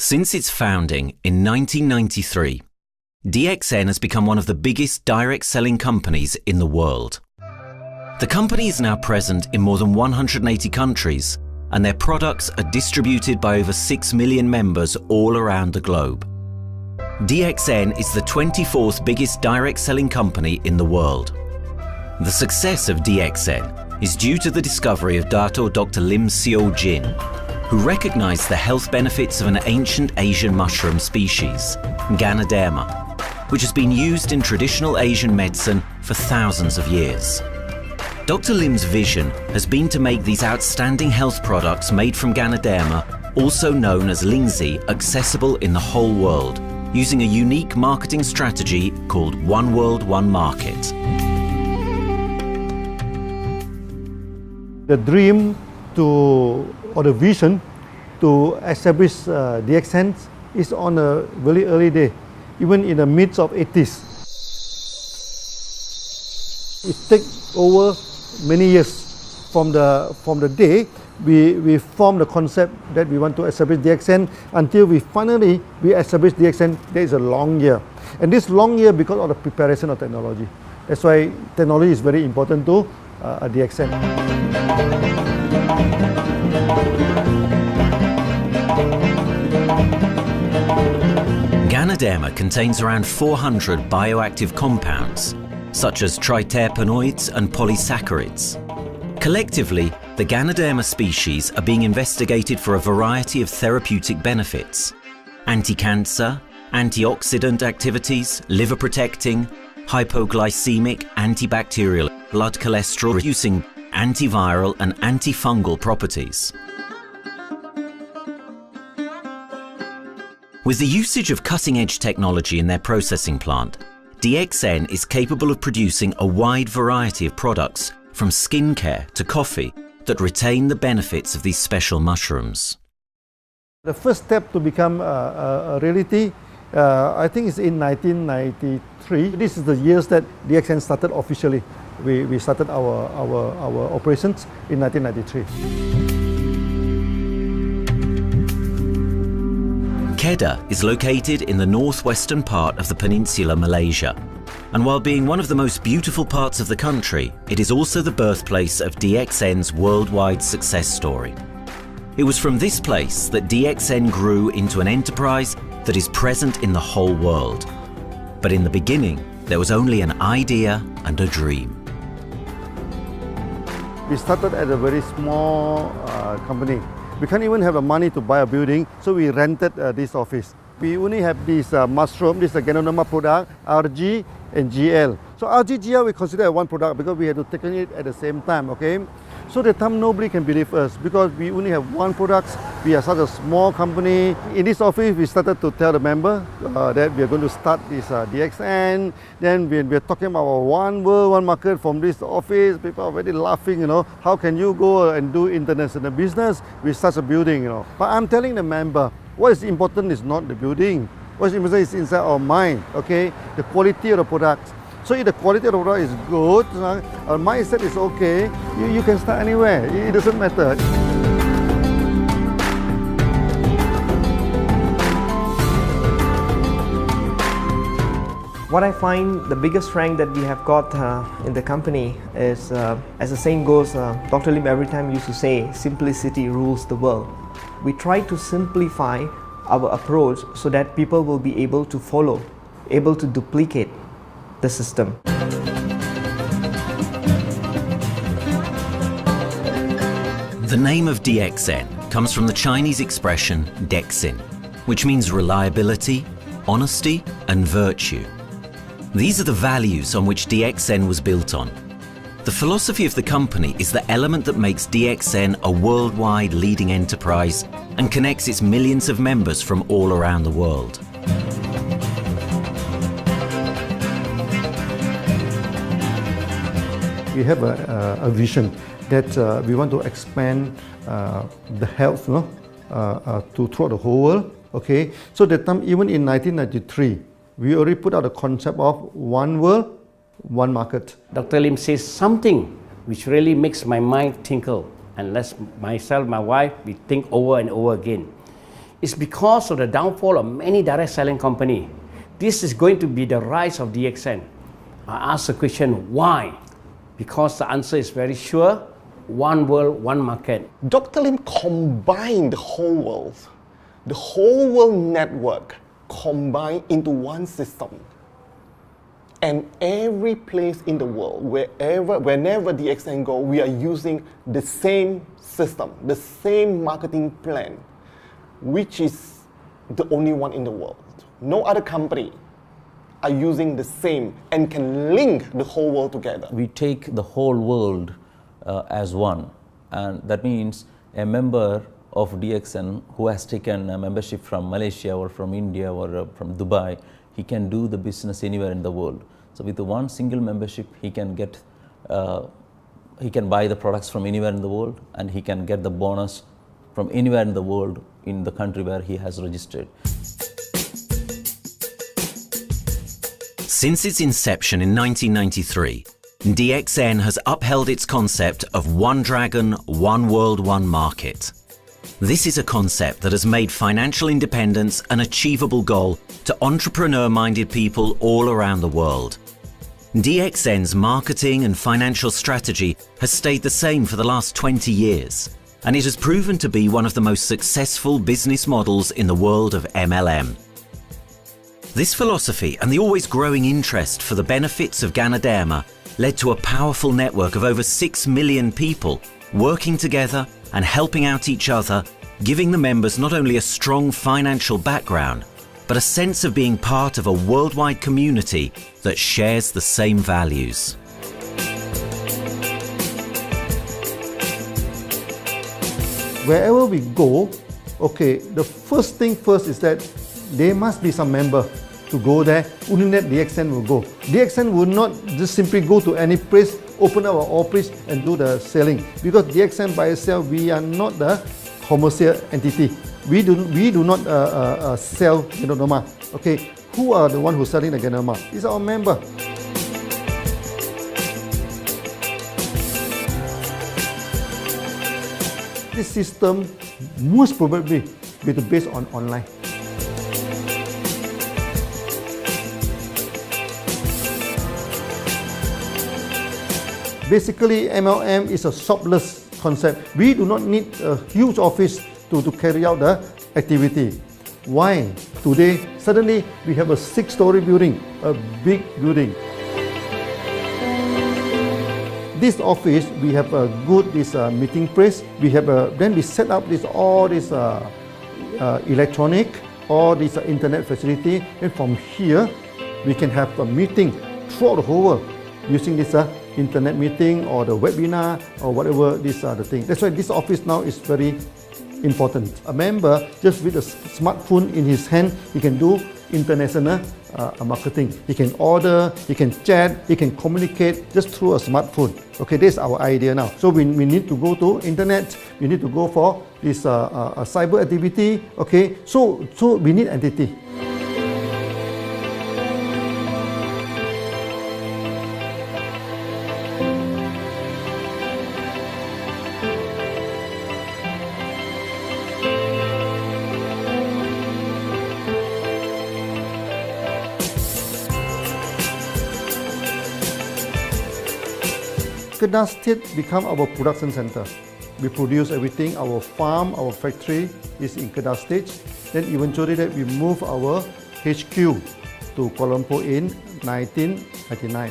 Since its founding in 1993, DXN has become one of the biggest direct selling companies in the world. The company is now present in more than 180 countries, and their products are distributed by over 6 million members all around the globe. DXN is the 24th biggest direct selling company in the world. The success of DXN is due to the discovery of Dr. Lim Seo Jin, who recognized the health benefits of an ancient Asian mushroom species, Ganoderma, which has been used in traditional Asian medicine for thousands of years. Dr. Lim's vision has been to make these outstanding health products made from Ganoderma, also known as Lingzi, accessible in the whole world, using a unique marketing strategy called One World, One Market. The dream or the vision to establish DXN is on a very early day, even in the midst of 80s. It takes over many years from the day we formed the concept that we want to establish DXN until we finally establish DXN. There is a long year, and this long year because of the preparation of technology. That's why technology is very important to DXN. Ganoderma contains around 400 bioactive compounds, such as triterpenoids and polysaccharids. Collectively, the Ganoderma species are being investigated for a variety of therapeutic benefits: anti-cancer, antioxidant activities, liver protecting, hypoglycemic, antibacterial, blood cholesterol reducing, antiviral and antifungal properties. With the usage of cutting-edge technology in their processing plant, DXN is capable of producing a wide variety of products, from skincare to coffee, that retain the benefits of these special mushrooms. The first step to become a reality, I think, is in 1993. This is the years that DXN started officially. We started our operations in 1993. Kedah is located in the northwestern part of the peninsula Malaysia, and while being one of the most beautiful parts of the country, it is also the birthplace of DXN's worldwide success story. It was from this place that DXN grew into an enterprise that is present in the whole world. But in the beginning, there was only an idea and a dream. We started at a very small company. We can't even have the money to buy a building, so we rented this office. We only have this mushroom, this is a Ganoderma product, RG and GL. So RG, GL we consider one product because we had to take it at the same time, okay? So at the time nobody can believe us because we only have one product. We are such a small company. In this office, we started to tell the member that we are going to start this DXN. Then we are talking about one world, one market from this office. People are very laughing, you know. How can you go and do international business with such a building, you know? But I'm telling the member, what is important is not the building. What is important is inside our mind, okay? The quality of the product. So if the quality of the product is good, our mindset is okay, you can start anywhere. It doesn't matter. What I find the biggest strength that we have got in the company is, as the saying goes, Dr. Lim every time used to say, simplicity rules the world. We try to simplify our approach so that people will be able to follow, able to duplicate the system. The name of DXN comes from the Chinese expression DXN, which means reliability, honesty and virtue. These are the values on which DXN was built on. The philosophy of the company is the element that makes DXN a worldwide leading enterprise and connects its millions of members from all around the world. We have a vision that we want to expand the health throughout the whole world. Okay, so that time, even in 1993, we already put out a concept of one world, one market. Dr. Lim says something which really makes my mind tinkle, and let myself, my wife, we think over and over again. It's because of the downfall of many direct selling companies. This is going to be the rise of DXN. I ask the question, why? Because the answer is very sure, one world, one market. Dr. Lim combined the whole world network combined into one system. And every place in the world, whenever DXN go, we are using the same system, the same marketing plan, which is the only one in the world. No other company are using the same and can link the whole world together. We take the whole world as one, and that means a member of DXN who has taken a membership from Malaysia or from India or from Dubai, he can do the business anywhere in the world. So with the one single membership, he can get, he can buy the products from anywhere in the world, and he can get the bonus from anywhere in the world in the country where he has registered. Since its inception in 1993, DXN has upheld its concept of one dragon, one world, one market. This is a concept that has made financial independence an achievable goal to entrepreneur-minded people all around the world. DXN's marketing and financial strategy has stayed the same for the last 20 years, and it has proven to be one of the most successful business models in the world of MLM. This philosophy and the always growing interest for the benefits of Ganoderma led to a powerful network of over 6 million people working together and helping out each other, giving the members not only a strong financial background, but a sense of being part of a worldwide community that shares the same values. Wherever we go, okay, the first thing first is that there must be some member to go there. Only that DXN will go. DXN will not just simply go to any place, open our office and do the selling. Because DXN by itself, we are not the commercial entity. We do not sell Ganoderma. Okay, who are the one who's selling the Ganoderma? It's our member. This system most probably will be based on online. Basically, MLM is a shopless concept. We do not need a huge office to carry out the activity. Why? Today, suddenly we have a 6-story building, a big building. This office, we have a good meeting place. We have then we set up all this electronic, all this internet facility, and from here we can have a meeting throughout the whole world using this internet meeting or the webinar or whatever these are the things. That's why this office now is very important. A member, just with a smartphone in his hand, he can do international marketing. He can order, he can chat, he can communicate just through a smartphone. Okay, that's our idea now. So we need to go to internet, we need to go for this cyber activity. Okay, so we need entity. Kedah State become our production center. We produce everything. Our farm, our factory is in Kedah State. Then eventually that we move our HQ to Kuala Lumpur in 1999.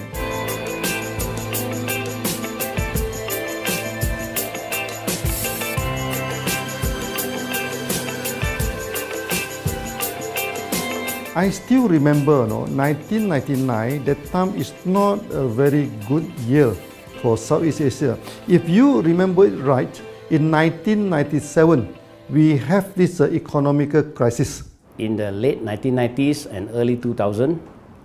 I still remember, 1999, that time is not a very good year for Southeast Asia. If you remember it right, in 1997, we have this economical crisis. In the late 1990s and early 2000,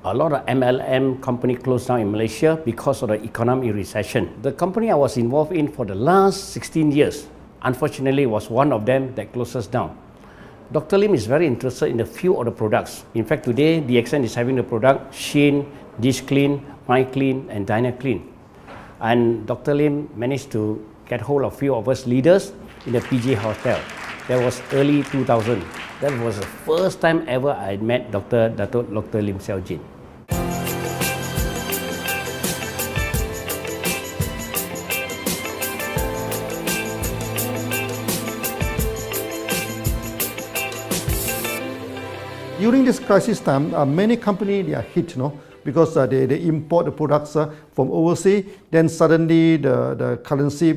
a lot of MLM company closed down in Malaysia because of the economic recession. The company I was involved in for the last 16 years, unfortunately, was one of them that closes down. Dr. Lim is very interested in a few of the products. In fact, today, DXN is having the product Sheen, Dish Clean, My Clean, and Diner Clean. And Dr. Lim managed to get hold of a few of us leaders in the PJ Hotel. That was early 2000. That was the first time ever I met Dr. Lim Xiaojin. During this crisis time, many companies they are hit, because they import the products from overseas. Then suddenly the currency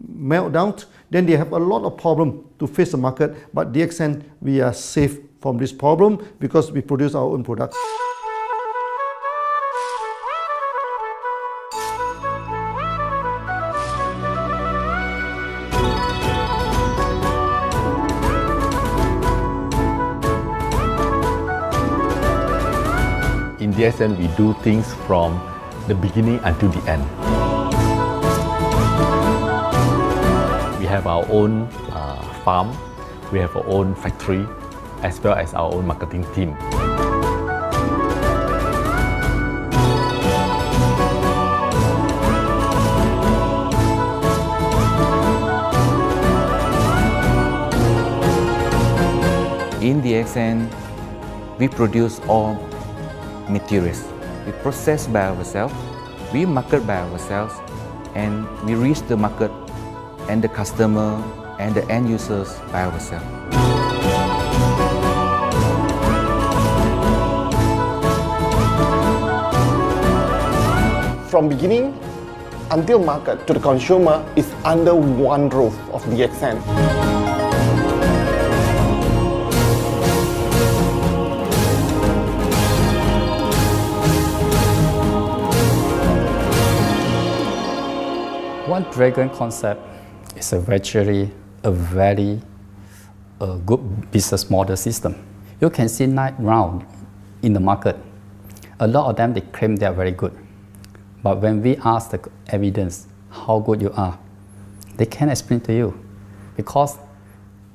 melt down. Then they have a lot of problem to face the market. But DXN, we are safe from this problem because we produce our own products. In DXN, we do things from the beginning until the end. We have our own farm, we have our own factory, as well as our own marketing team. In DXN, we produce all materials. We process by ourselves, we market by ourselves, and we reach the market and the customer and the end users by ourselves. From beginning until market to the consumer is under one roof of DXN. One Dragon concept is a very good business model system. You can see now in the market, a lot of them they claim they are very good. But when we ask the evidence how good you are, they can't explain to you because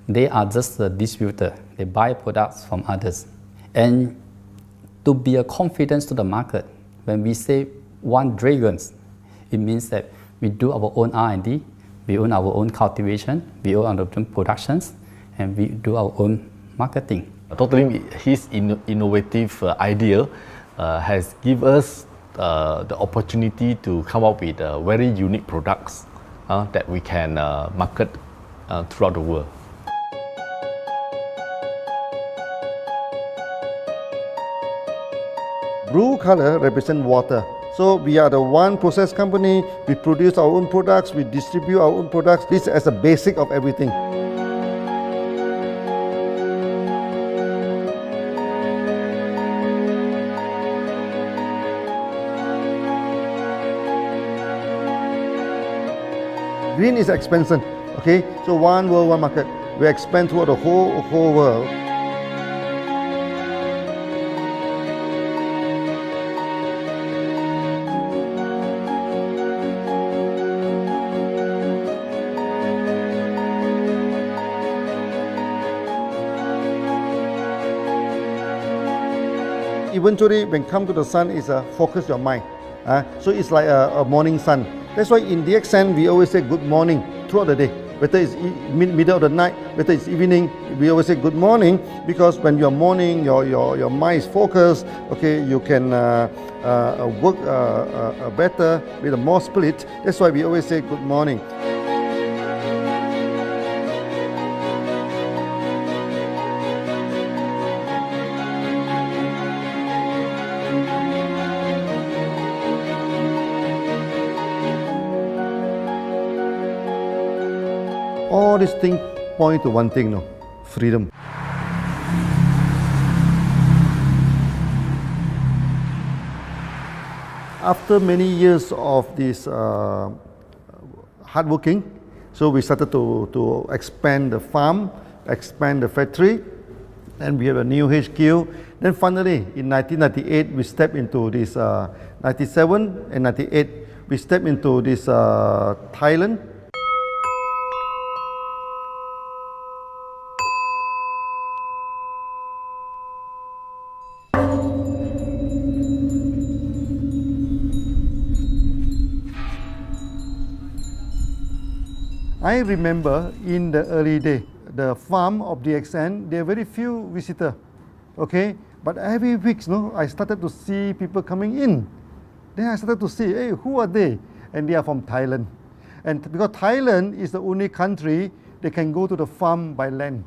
they are just a distributor. They buy products from others. And to be a confidence to the market, when we say One Dragons, it means that we do our own R&D, we own our own cultivation, we own our own productions, and we do our own marketing. Totally, his innovative idea has given us the opportunity to come up with very unique products that we can market throughout the world. Blue color represents water. So we are the one process company, we produce our own products, we distribute our own products. This is the basic of everything. Green is expansion, okay? So one world, one market. We expand throughout the whole world. Eventually, when come to the sun, is focus your mind. So it's like a morning sun. That's why in DXN, we always say good morning throughout the day. Whether it's middle of the night, whether it's evening, we always say good morning because when you're morning, your mind is focused. Okay, you can work better with a more spirit. That's why we always say good morning. All these things point to one thing, freedom. After many years of this hard working, so we started to expand the farm, expand the factory, and we have a new HQ. Then finally, in 1998, we stepped into this, 97 and 98, we stepped into this Thailand. I remember in the early day, the farm of DXN, there are very few visitors, okay? But every week, I started to see people coming in. Then I started to see, hey, who are they? And they are from Thailand. And because Thailand is the only country they can go to the farm by land.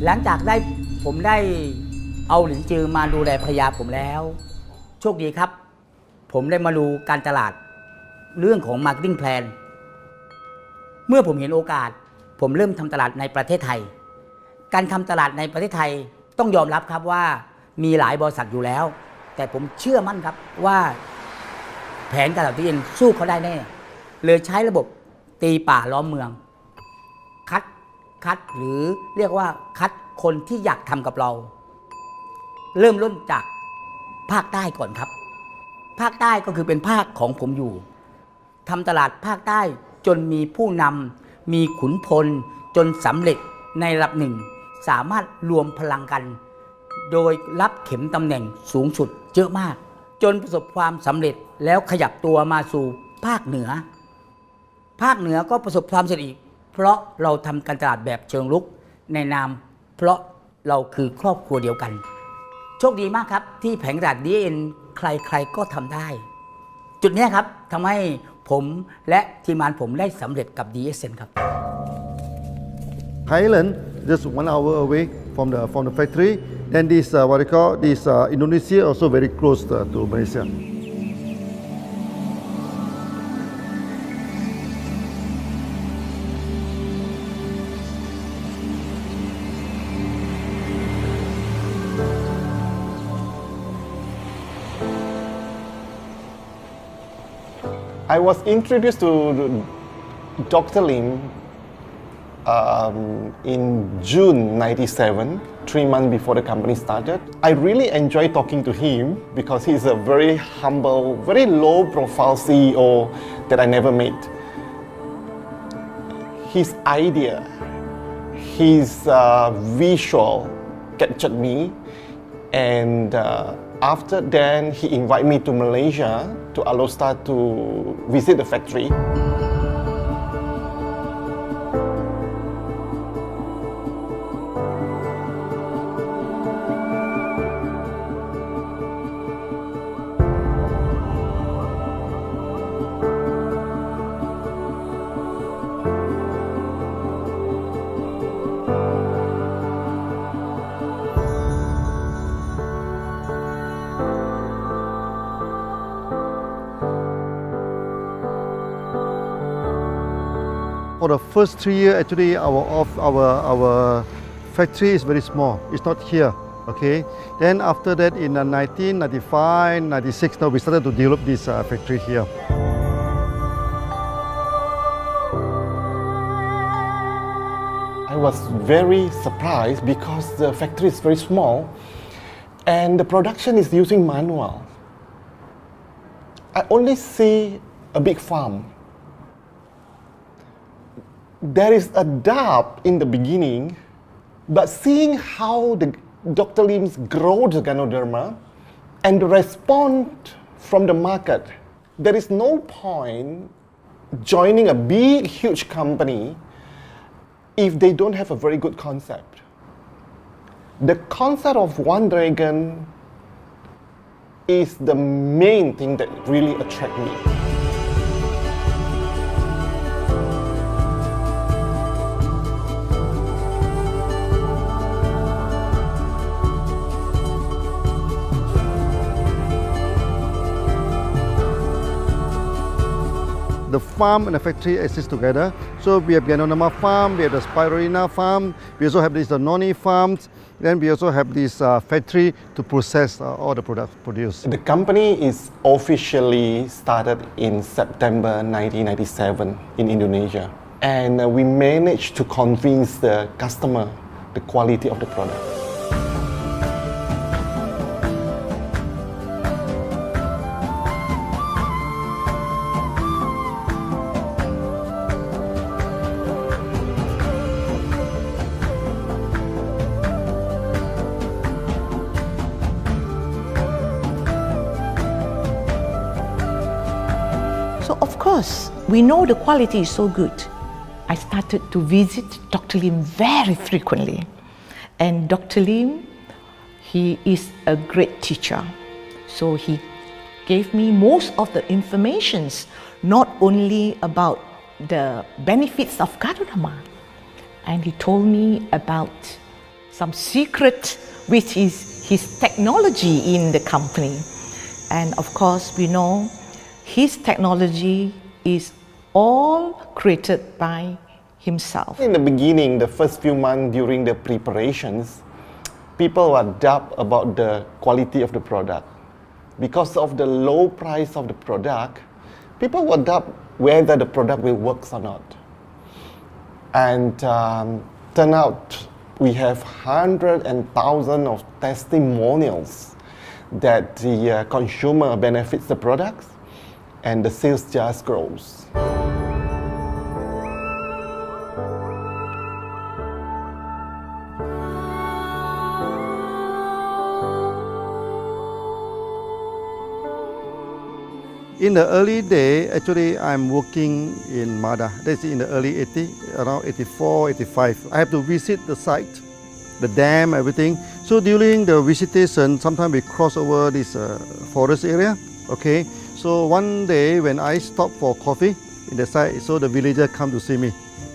หลังจากผมได้เอาหลินจือมาดูแลภรรยาผมแล้วโชคดีครับผมได้มาดูการตลาดเรื่องของ Marketing Plan เมื่อผมเห็นโอกาสผมเริ่มทำตลาดในประเทศไทยการทำตลาดในประเทศไทยต้องยอมรับครับว่ามีหลายบริษัทอยู่แล้วแต่ผมเชื่อมั่นครับว่าแผนการตลาดที่เองสู้เขาได้แน่เลยใช้ระบบตีป่าล้อมเมืองคัดหรือเรียกว่าคัดคนที่อยากทำกับเราเริ่มต้นจากภาคใต้ก่อนครับภาคใต้ก็คือเป็นภาคของผมอยู่ทำตลาดภาคใต้จนมีผู้นำมีขุนพลจนสำเร็จในระดับหนึ่งสามารถรวมพลังกันโดยรับเข็มตำแหน่งสูงสุดเยอะมากจนประสบความสำเร็จแล้วขยับตัวมาสู่ภาคเหนือก็ประสบความสำเร็จอีกเพราะเราทำการตลาดแบบเชิงรุกในนามเพราะเราคือครอบครัวเดียวกันโชคดีมากครับที่แผงตลาด DXN ใครๆก็ทำได้จุดนี้ครับทำให้ผมและทีมงานผมได้สำเร็จกับ DXN ครับ Thailand just 1 hour away from the factory. Then this what they call this Indonesia also very close to Malaysia. I was introduced to Dr. Lim in June '97, 3 months before the company started. I really enjoyed talking to him because he's a very humble, very low-profile CEO that I never met. His idea, his visual captured me, and after then he invited me to Malaysia to Alostar to visit the factory. For the first 3 years, actually, our factory is very small. It's not here, okay? Then after that, in 1995, 96, now we started to develop this factory here. I was very surprised because the factory is very small and the production is using manual. I only see a big farm. There is a doubt in the beginning, but seeing how Dr. Lim's grow the Ganoderma and the response from the market, there is no point joining a big, huge company if they don't have a very good concept. The concept of One Dragon is the main thing that really attracts me. The farm and the factory exist together. So we have Ganoderma farm, we have the Spirulina farm, we also have the noni farms, then we also have this factory to process all the products produced. The company is officially started in September 1997 in Indonesia. And we managed to convince the customer the quality of the product. we know the quality is so good, I started to visit Dr. Lim very frequently. And Dr. Lim, he is a great teacher. So he gave me most of the informations, not only about the benefits of Gadonama, and he told me about some secret, which is his technology in the company. And of course, we know his technology is all created by himself. In the beginning, the first few months during the preparations, people were doubt about the quality of the product. Because of the low price of the product, people were doubt whether the product will work or not. And turn out we have hundreds and thousands of testimonials that the consumer benefits the products and the sales just grows. In the early day, actually, I'm working in Mada. That's in the early 80s, around 84, 85. I have to visit the site, the dam, everything. So during the visitation, sometimes we cross over this forest area. Okay. So one day when I stop for coffee in the site, so the villager come to see me.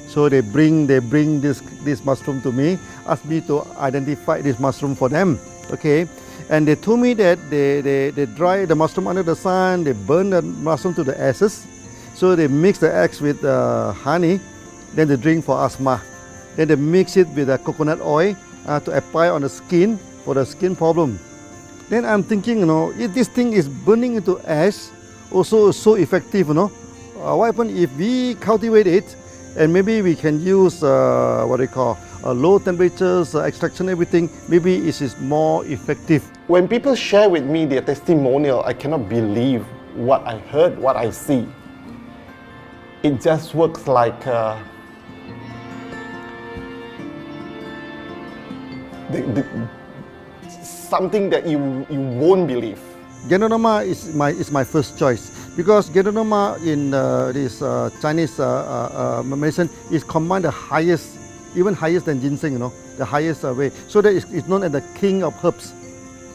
So they bring this mushroom to me, ask me to identify this mushroom for them. Okay. And they told me that they dry the mushroom under the sun, they burn the mushroom to the ashes. So they mix the eggs with honey, then they drink for asthma. Then they mix it with coconut oil to apply on the skin for the skin problem. Then I'm thinking, you know, if this thing is burning into ash, also so effective, you know, what happens if we cultivate it and maybe we can use what they call low temperatures, extraction, everything, maybe it is more effective. When people share with me their testimonial, I cannot believe what I heard, what I see. It just works like something that you won't believe. Gadonama is my first choice because Gadonama in this Chinese medicine is combined the highest, even higher than ginseng, you know, the highest way. So that it's known as the king of herbs.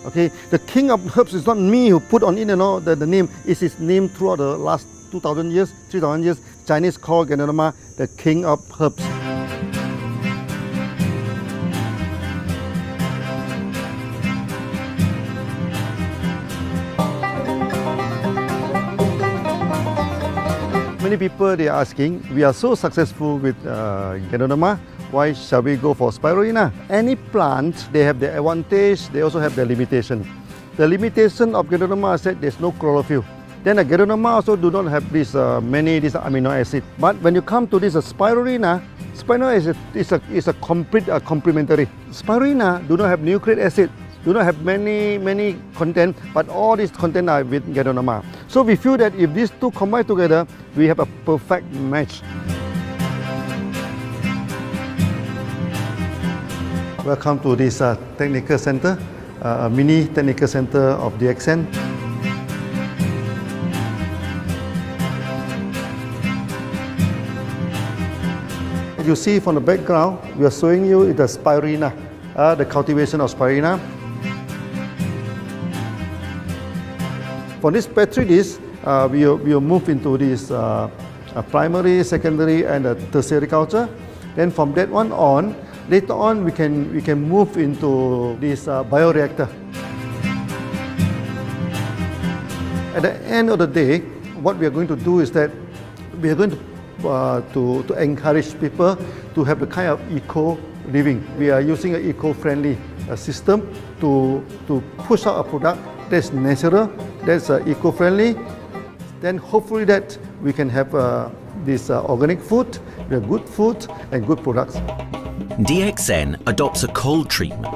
Okay, the king of herbs is not me who put on it, you know, the name. It's his name throughout the last 2,000 years, 3,000 years. Chinese call Gadonama the king of herbs. Many people they are asking, we are so successful with Gadonama, why shall we go for spirulina? Any plant, they have their advantage, they also have their limitation. The limitation of Gadonama is that there's no chlorophyll. Then the Gadonama also do not have this many amino acids. But when you come to this spirulina, spirulina is a complete complementary. Spirulina do not have nucleic acid, do not have many content, but all these content are with Gadonama. So we feel that if these two combine together, we have a perfect match. Welcome to this technical center, a mini technical center of DXN. As you see from the background, we are showing you the spirulina, the cultivation of spirulina. For this petri dish, we will move into this primary, secondary, and tertiary culture. Then from that one on, later on we can move into this bioreactor. At the end of the day, what we are going to do is that we are going to encourage people to have the kind of eco living. We are using an eco-friendly system to push out a product that's natural, that's eco-friendly. Then hopefully that we can have this organic food, good food and good products. DXN adopts a cold treatment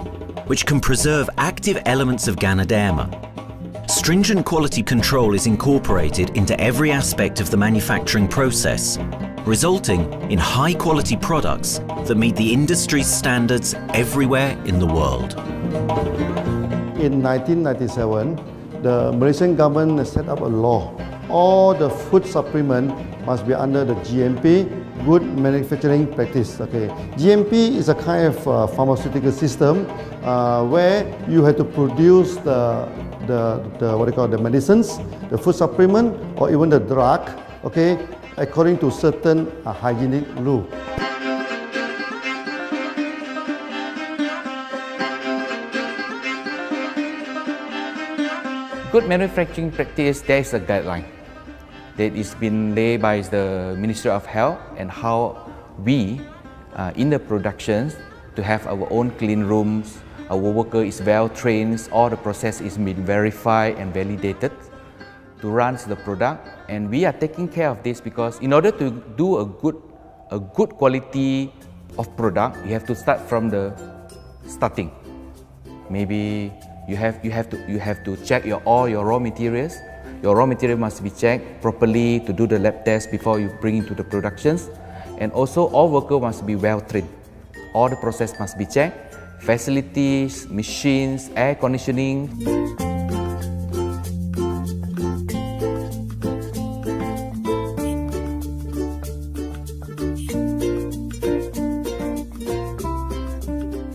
which can preserve active elements of Ganoderma. Stringent quality control is incorporated into every aspect of the manufacturing process, resulting in high-quality products that meet the industry's standards everywhere in the world. In 1997, the Malaysian government set up a law. All the food supplement must be under the GMP, Good Manufacturing Practice. Okay, GMP is a kind of pharmaceutical system where you have to produce the what you call the medicines, the food supplement, or even the drug. Okay, according to certain hygienic rule. Good manufacturing practice, there is a guideline that is been laid by the Ministry of Health, and how we in the productions to have our own clean rooms, our worker is well trained, all the process is been verified and validated to run the product, and we are taking care of this because in order to do a good quality of product, you have to start from the starting. Maybe you have to check all your raw materials. Your raw material must be checked properly to do the lab test before you bring into the productions, and also all workers must be well trained. All the process must be checked. Facilities, machines, air conditioning.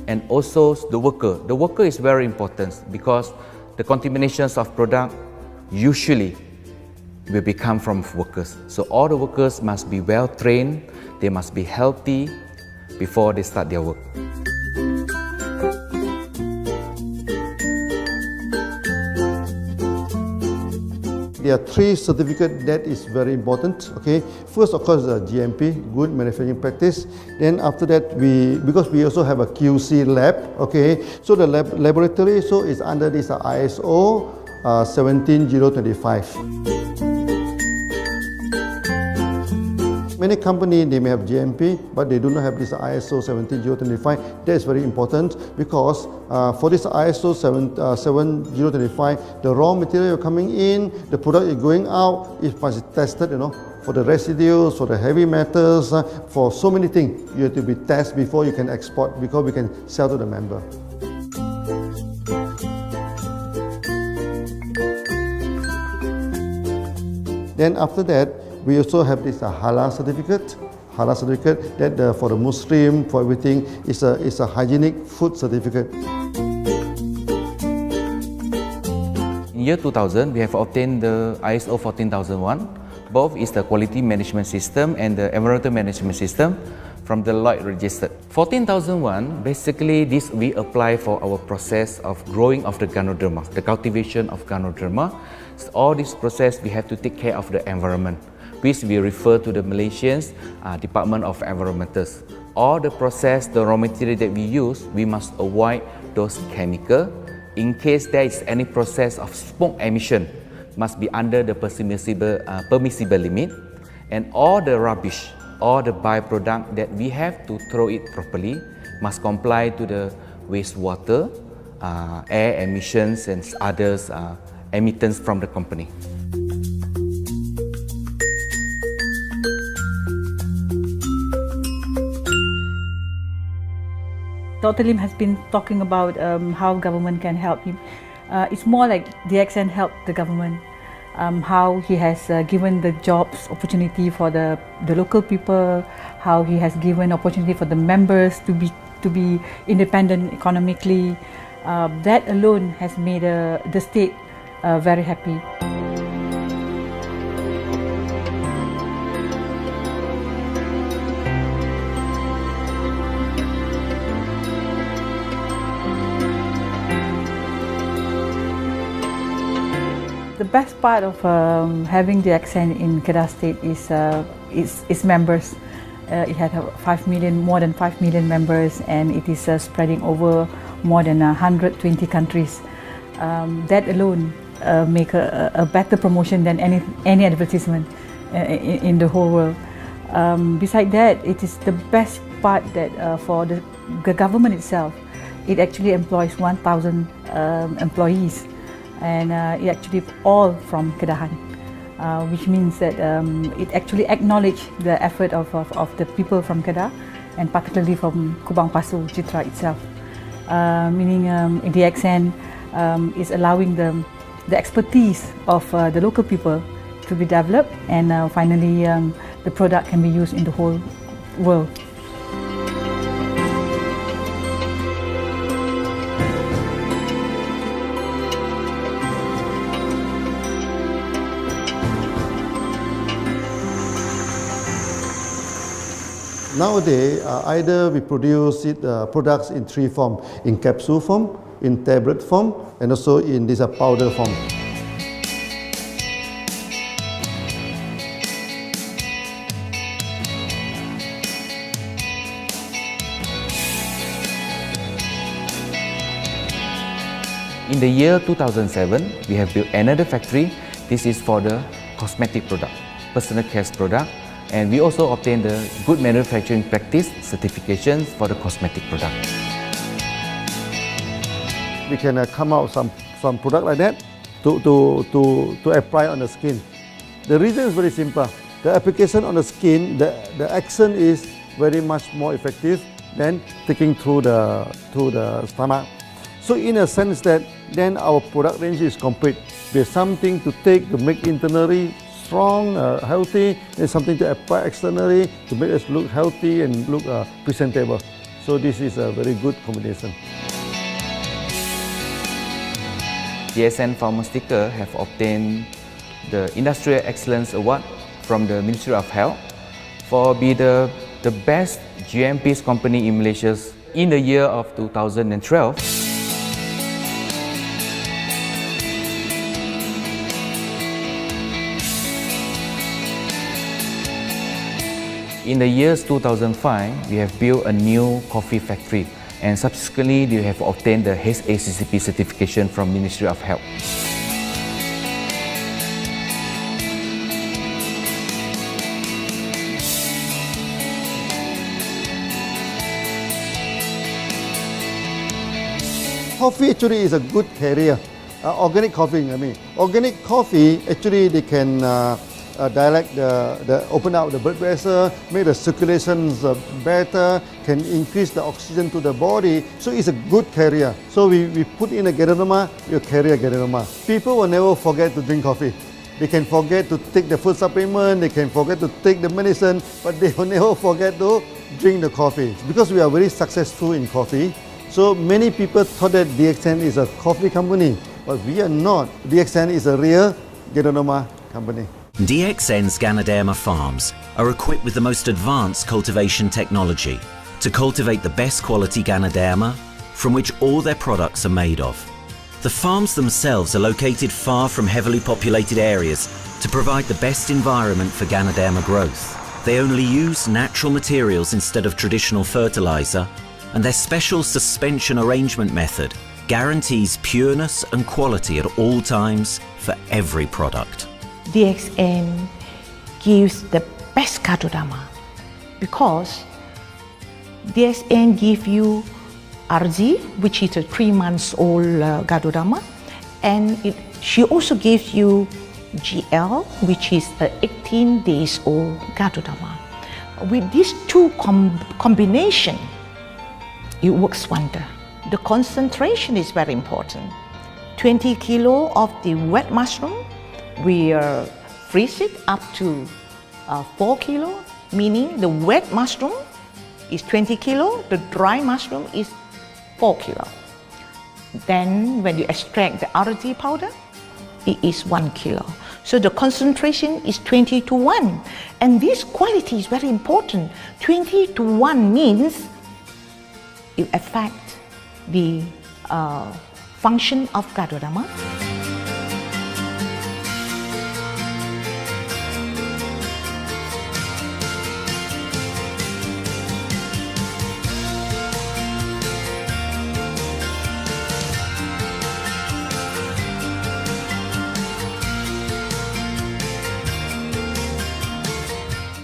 And also the worker. The worker is very important because the contaminations of product usually will become from workers. So all the workers must be well trained, they must be healthy before they start their work. There are 3 certificates that is very important. Okay, first of course the GMP, Good Manufacturing Practice. Then after that because we also have a QC lab. Okay, so the laboratory is under this ISO 17025. Many companies, they may have GMP, but they do not have this ISO 17025. That is very important because for this ISO 17025, the raw material coming in, the product is going out, it must be tested, for the residues, for the heavy metals, for so many things. You have to be tested before you can export, because we can sell to the member. Then after that, we also have this halal certificate. Halal certificate that for the Muslim, for everything, is a hygienic food certificate. In year 2000, we have obtained the ISO 14001. Both is the quality management system and the environmental management system from the Lloyd registered. 14001, basically this we apply for our process of growing of the Ganoderma, the cultivation of Ganoderma. So all this process we have to take care of the environment, which we refer to the Malaysians Department of Environmentals. All the process, the raw material that we use, we must avoid those chemicals. In case there is any process of smoke emission, must be under the permissible limit, and all the rubbish, all the byproduct that we have to throw it properly must comply to the wastewater, air emissions and others emittance from the company. Dr. Lim has been talking about how government can help him. It's more like DXN helped the government, how he has given the jobs opportunity for the local people, how he has given opportunity for the members to be independent economically. That alone has made the state very happy. The best part of having DXN in Kedah State is its members. It had more than 5 million members, and it is spreading over more than 120 countries. That alone make a better promotion than any advertisement in the whole world. Besides that, it is the best part that for the government itself, it actually employs 1,000 employees. And it actually all from Kedahan, which means that it actually acknowledges the effort of the people from Kedah, and particularly from Kubang Pasu Citra itself. Meaning DXN is allowing the expertise of the local people to be developed, and finally the product can be used in the whole world. Nowadays, either we produce products in three forms: in capsule form, in tablet form, and also in this powder form. In the year 2007, we have built another factory. This is for the cosmetic product, personal care product, and we also obtained the Good Manufacturing Practice certifications for the cosmetic product. We can come out some product like that to apply on the skin. The reason is very simple. The application on the skin, the action is very much more effective than taking through the stomach. So in a sense that then our product range is complete. There's something to take to make internally strong, healthy. There's something to apply externally to make us look healthy and look presentable. So this is a very good combination. DXN Pharmaceutical have obtained the Industrial Excellence Award from the Ministry of Health for being the best GMP company in Malaysia in the year of 2012. In the years 2005, we have built a new coffee factory, and subsequently we have obtained the HACCP certification from Ministry of Health. Coffee actually is a good carrier. Organic coffee, I mean. Organic coffee, actually they can dilate open up the blood vessel, make the circulations better, can increase the oxygen to the body. So it's a good carrier. So we put in a Ganoderma, you carry a Ganoderma. People will never forget to drink coffee. They can forget to take the food supplement, they can forget to take the medicine, but they will never forget to drink the coffee. Because we are very successful in coffee, so many people thought that DXN is a coffee company, but we are not. DXN is a real Ganoderma company. DXN's Ganoderma farms are equipped with the most advanced cultivation technology to cultivate the best quality Ganoderma from which all their products are made of. The farms themselves are located far from heavily populated areas to provide the best environment for Ganoderma growth. They only use natural materials instead of traditional fertilizer, and their special suspension arrangement method guarantees pureness and quality at all times for every product. DXN gives the best Ganoderma because DXN gives you RZ, which is a 3 months old Ganoderma, and she also gives you GL, which is a 18 days old Ganoderma. With these two combination, it works wonder. The concentration is very important. 20 kilo of the wet mushroom, we freeze it up to 4 kilo, meaning the wet mushroom is 20 kilo, the dry mushroom is 4 kilo. Then when you extract the RZ powder, it is 1 kilo. So the concentration is 20 to 1. And this quality is very important. 20 to 1 means it affects the function of Ganoderma.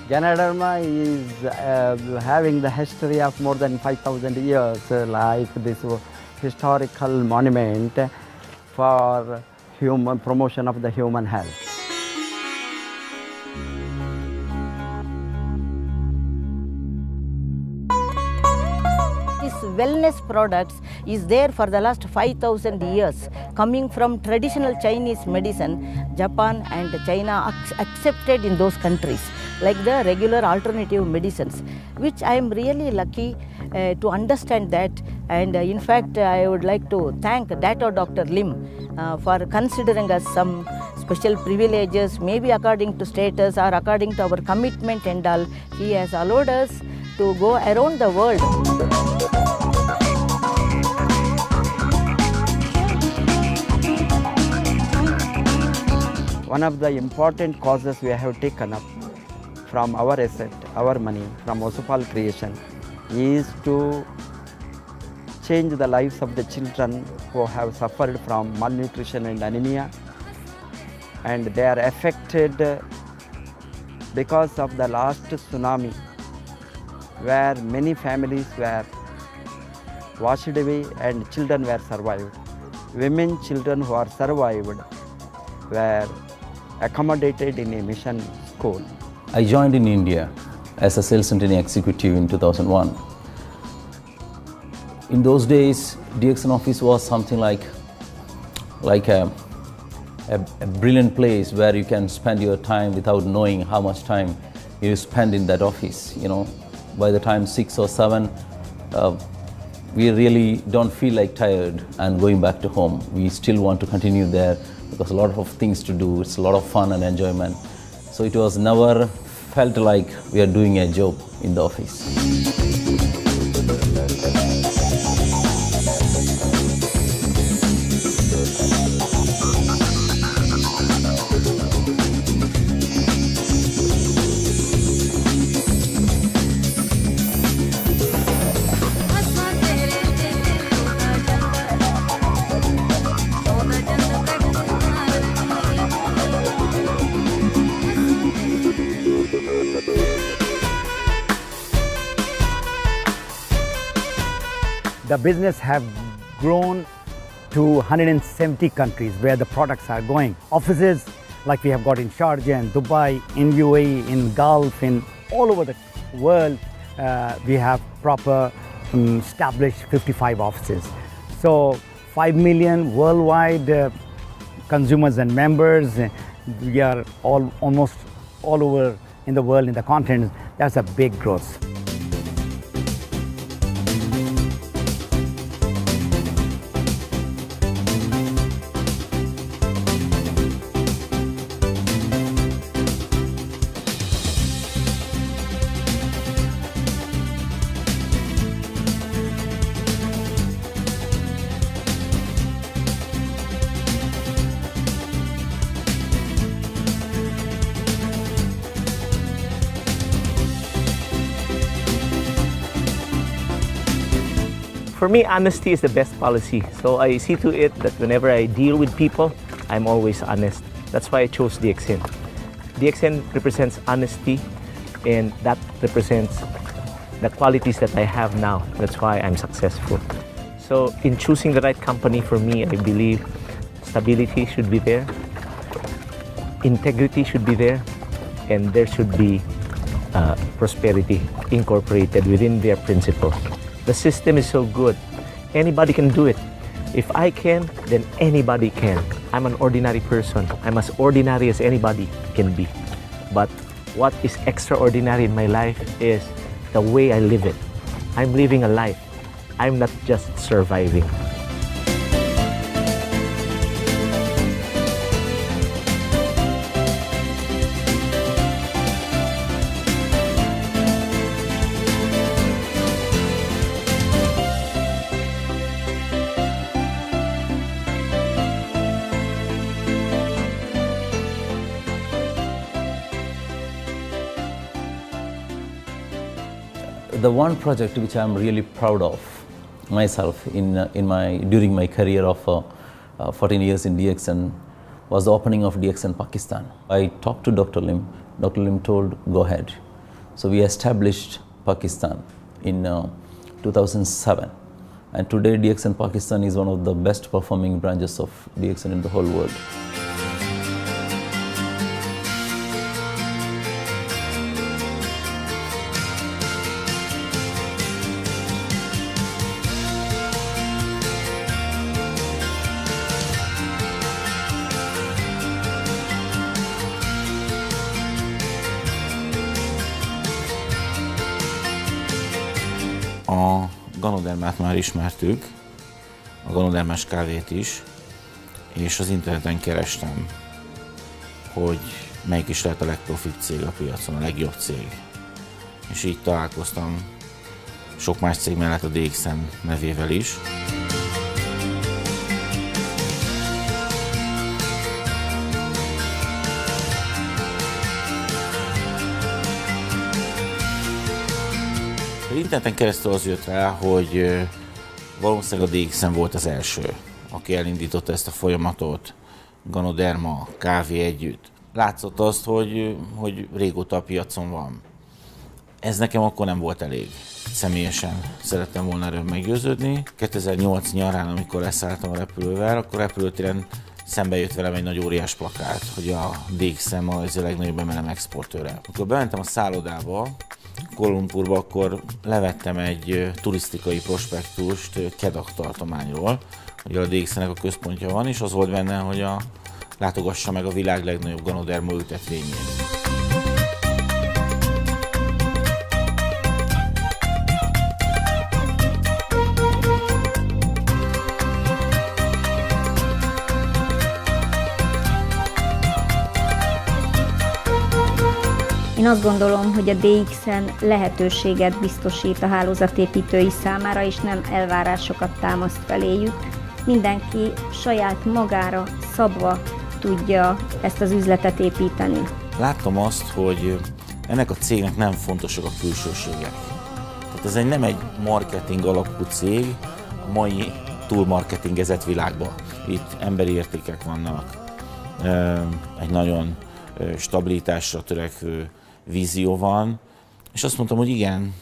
Ganoderma is having the history of more than 5,000 years, like this historical monument for promotion of the human health. This wellness products is there for the last 5,000 years, coming from traditional Chinese medicine. Japan and China accepted in those countries, like the regular alternative medicines, which I am really lucky to understand that. And in fact, I would like to thank Dr. Lim for considering us some special privileges, maybe according to status or according to our commitment and all. He has allowed us to go around the world. One of the important causes we have taken up from our asset, our money, from Osupal creation, is to change the lives of the children who have suffered from malnutrition and anemia, and they are affected because of the last tsunami, where many families were washed away and children were survived. Women, children who are survived were accommodated in a mission school. I joined in India as a sales and training executive in 2001. In those days, DXN office was something like a brilliant place where you can spend your time without knowing how much time you spend in that office. You know, by the time 6 or 7, we really don't feel like tired and going back to home. We still want to continue there because a lot of things to do. It's a lot of fun and enjoyment. So it was never felt like we are doing a job in the office. The business have grown to 170 countries where the products are going. Offices like we have got in Sharjah and Dubai, in UAE, in Gulf, in all over the world, we have proper established 55 offices. So 5 million worldwide consumers and members. We are almost all over in the world, in the continents. That's a big growth. For me, honesty is the best policy. So I see to it that whenever I deal with people, I'm always honest. That's why I chose DXN. DXN represents honesty, and that represents the qualities that I have now. That's why I'm successful. So in choosing the right company for me, I believe stability should be there, integrity should be there, and there should be prosperity incorporated within their principles. The system is so good. Anybody can do it. If I can, then anybody can. I'm an ordinary person. I'm as ordinary as anybody can be. But what is extraordinary in my life is the way I live it. I'm living a life. I'm not just surviving. The one project which I'm really proud of myself during my career of 14 years in DXN was the opening of DXN Pakistan. I talked to Dr. Lim. Dr. Lim told, go ahead. So we established Pakistan in 2007. And today DXN Pakistan is one of the best performing branches of DXN in the whole world. A Ganodermát már ismertük, a ganodermás kávét is, és az interneten kerestem, hogy melyik is lehet a legprofibb cég a piacon, a legjobb cég. És így találkoztam sok más cég mellett a DXN nevével is. Interneten keresztül az jött rá, hogy valószínűleg a DXN volt az első, aki elindította ezt a folyamatot, Ganoderma, kávé együtt. Látszott azt, hogy régóta a piacon van. Ez nekem akkor nem volt elég. Személyesen szerettem volna erről meggyőződni. 2008 nyarán, amikor leszálltam a repülővel, akkor repülőtéren szembe jött velem egy nagy óriás plakát, hogy a DXN az a legnagyobb MLM exportőre. Amikor bementem a szállodába, Kuala Lumpurba, akkor levettem egy turisztikai prospektust Kedah tartományról, hogy a DXN-nek a központja van, és az volt benne, hogy látogassa meg a világ legnagyobb ganoderma ültetvényét. Én azt gondolom, hogy a DXN lehetőséget biztosít a hálózatépítői számára, és nem elvárásokat támaszt feléjük. Mindenki saját magára szabva tudja ezt az üzletet építeni. Láttam azt, hogy ennek a cégnek nem fontosak a külsőségek. Tehát ez nem egy marketing alapú cég a mai túlmarketingezett világban. Itt emberi értékek vannak, egy nagyon stabilitásra törekvő vízió van, és azt mondtam, hogy igen,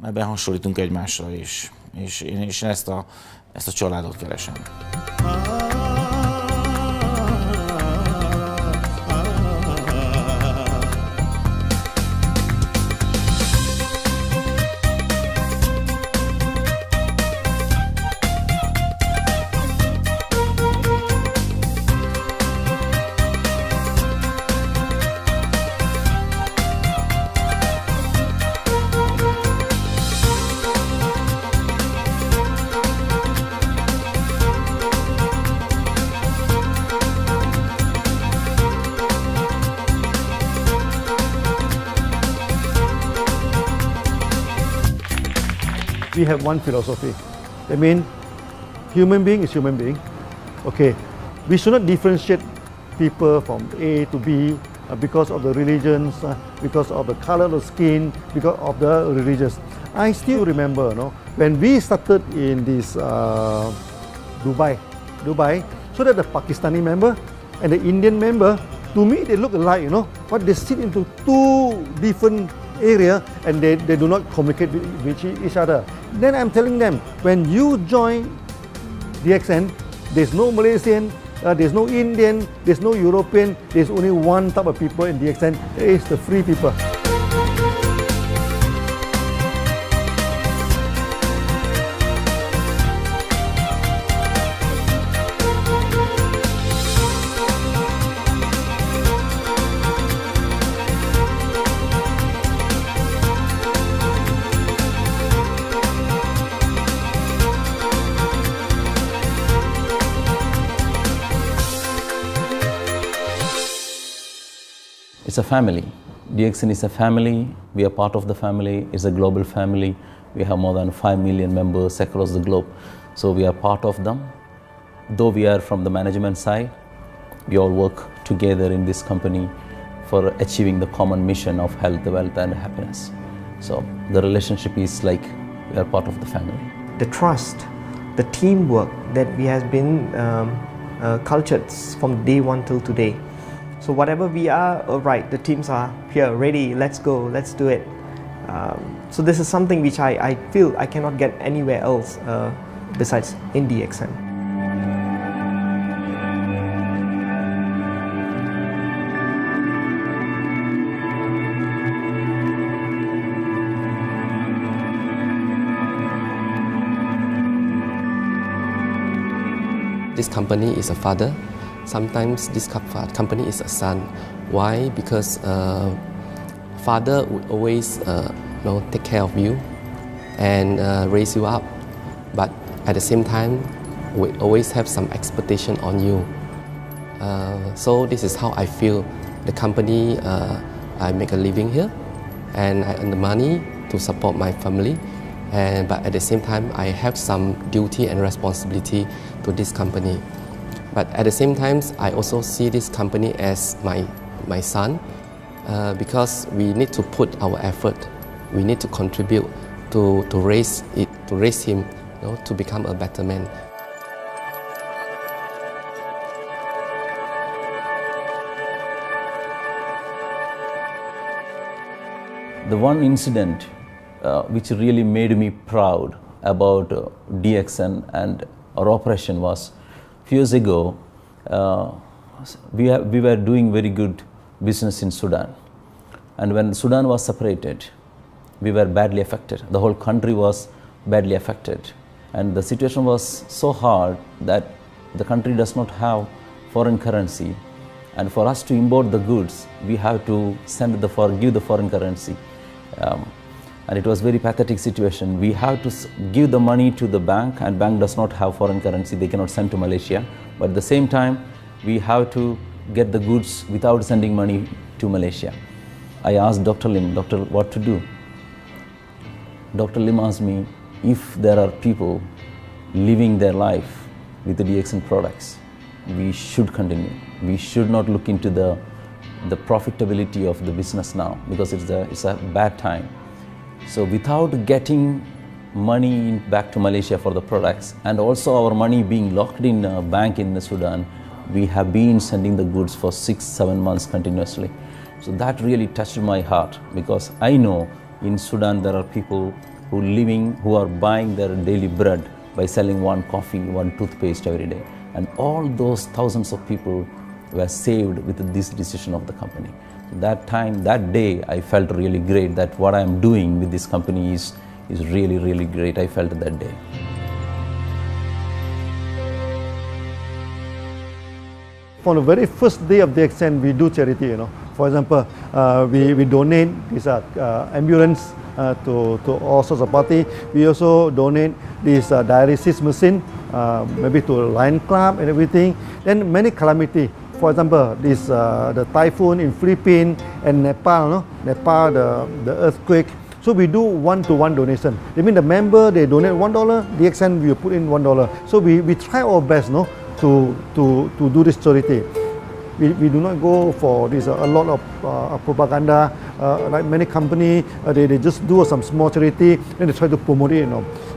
ebben hasonlítunk egymásra is, és én ezt a családot keresem. We have one philosophy. I mean, human being is human being. Okay, we should not differentiate people from A to B because of the religions, because of the color of the skin, because of the religions. I still remember, when we started in this Dubai, so that the Pakistani member and the Indian member, to me they look alike, but they sit into two different area and they do not communicate with each other. Then I'm telling them, when you join DXN, there's no Malaysian, there's no Indian, there's no European, there's only one type of people in DXN, it's the free people. It's a family. DXN is a family. We are part of the family. It's a global family. We have more than 5 million members across the globe. So we are part of them. Though we are from the management side, we all work together in this company for achieving the common mission of health, wealth and happiness. So the relationship is like we are part of the family. The trust, the teamwork that we has been cultured from day one till today. So whatever we are, right, the teams are here, ready, let's go, let's do it. So this is something which I feel I cannot get anywhere else besides in DXN. This company is a father. Sometimes this company is a son. Why? Because father would always take care of you and raise you up. But at the same time, we always have some expectation on you. So this is how I feel. The company, I make a living here, and I earn the money to support my family. But at the same time, I have some duty and responsibility to this company. But at the same time, I also see this company as my son, because we need to put our effort. We need to contribute to raise him, to become a better man. The one incident which really made me proud about DXN and our operation was few years ago. We were doing very good business in Sudan, and when Sudan was separated, we were badly affected. The whole country was badly affected, and the situation was so hard that the country does not have foreign currency, and for us to import the goods, we have to give the foreign currency. And it was very pathetic situation. We have to give the money to the bank, and bank does not have foreign currency. They cannot send to Malaysia. But at the same time, we have to get the goods without sending money to Malaysia. I asked Dr. Lim, "Doctor, what to do?" Dr. Lim asked me, if there are people living their life with the DXN products, we should continue. We should not look into the profitability of the business now, because it's a bad time. So without getting money back to Malaysia for the products, and also our money being locked in a bank in Sudan, we have been sending the goods for 6-7 months continuously. So that really touched my heart, because I know in Sudan there are people who are buying their daily bread by selling one coffee, one toothpaste every day. And all those thousands of people were saved with this decision of the company. That day, I felt really great that what I am doing with this company is really, really great. I felt that day. From the very first day of DXN, we do charity. For example, we donate this ambulance to all sorts of party. We also donate this dialysis machine, maybe to Lion Club and everything. Then many calamity. For example, the typhoon in Philippines and Nepal, the earthquake. So we do one-to-one donation. I mean, the member, they donate $1, DXN will put in $1. So we try our best, to do this charity. We do not go for this a lot of propaganda. Like many companies, they just do some small charity and they try to promote it.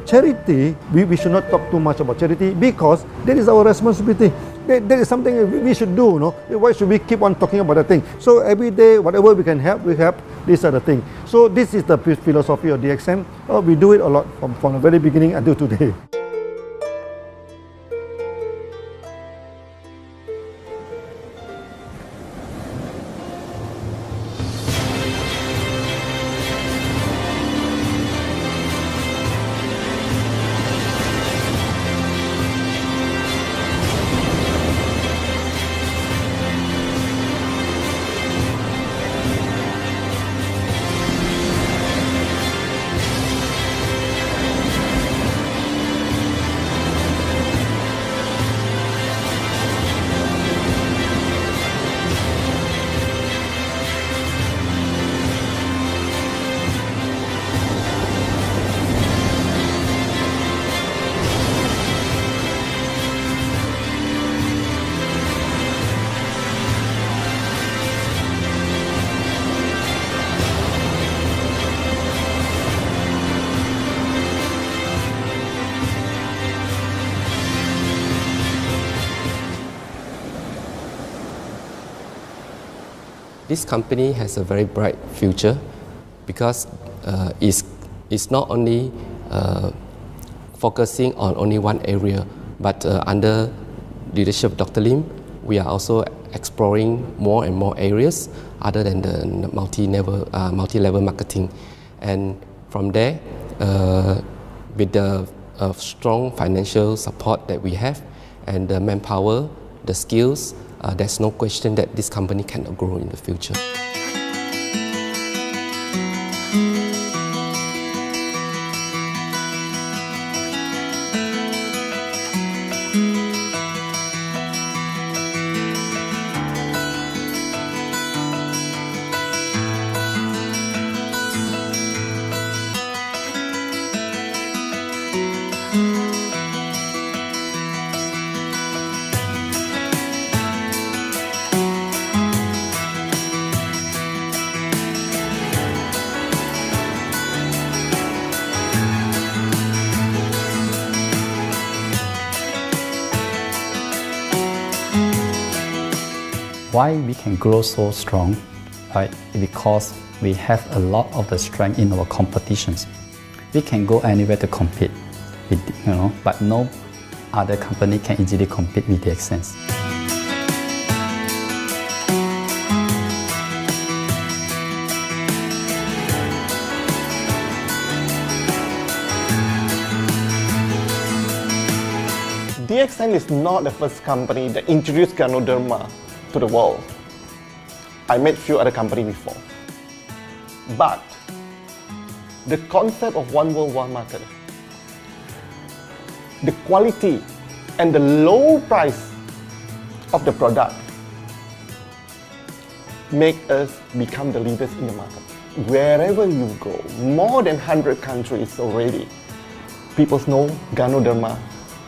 Charity, we should not talk too much about charity, because that is our responsibility. That is something we should do. Why should we keep on talking about the thing? So every day, whatever we can help, we help. These are the things. So this is the philosophy of DXN. We do it a lot from the very beginning until today. This company has a very bright future, because it's not only focusing on only one area, but under leadership of Dr. Lim, we are also exploring more and more areas other than the multi-level marketing. And from there, with the strong financial support that we have and the manpower, the skills, there's no question that this company cannot grow in the future. Why we can grow so strong, right? Because we have a lot of the strength in our competitions. We can go anywhere to compete, but no other company can easily compete with DXN. DXN is not the first company that introduced Ganoderma to the world. I met few other companies before. But the concept of one world, one market, the quality and the low price of the product make us become the leaders in the market. Wherever you go, more than 100 countries already, people know Ganoderma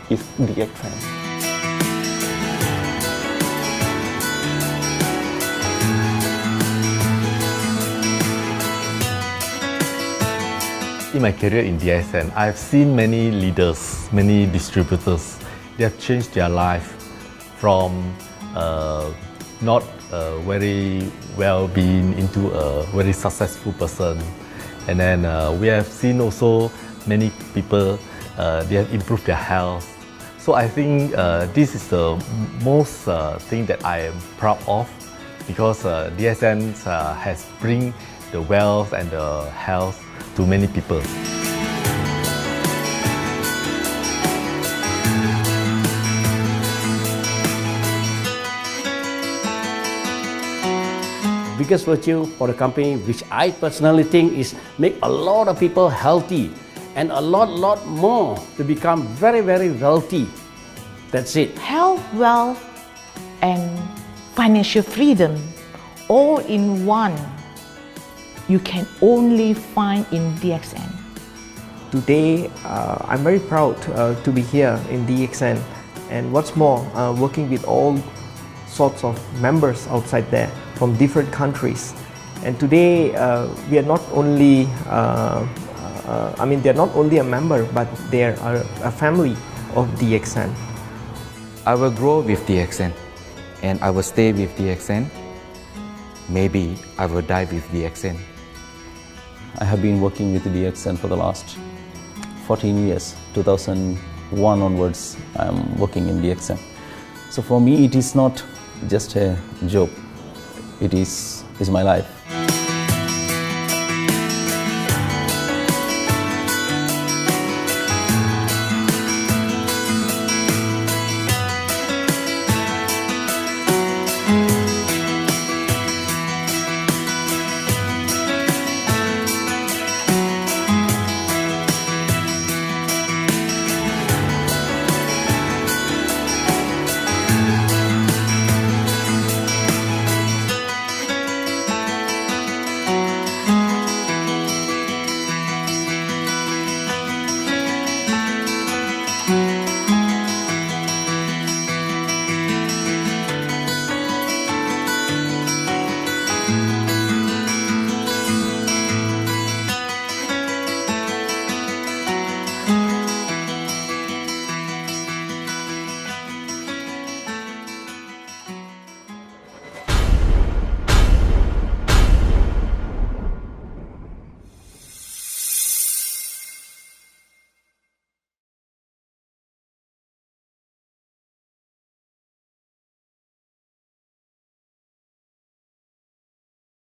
is DXN. In my career in DXN, I've seen many leaders, many distributors. They have changed their life from not very well-being into a very successful person. And then we have seen also many people, they have improved their health. So I think this is the most thing that I am proud of, because DXN has bring the wealth and the health to many people. Biggest virtue for the company, which I personally think is make a lot of people healthy and a lot more to become very wealthy. That's it. Health, wealth, and financial freedom all in one. You can only find in DXN. Today, I'm very proud to be here in DXN, and what's more, working with all sorts of members outside there from different countries. And today, we are not only, they're not only a member, but they are a family of DXN. I will grow with DXN, and I will stay with DXN. Maybe I will die with DXN. I have been working with the DXN for the last 14 years. 2001 onwards, I am working in DXN. So for me, it is not just a job. It is my life.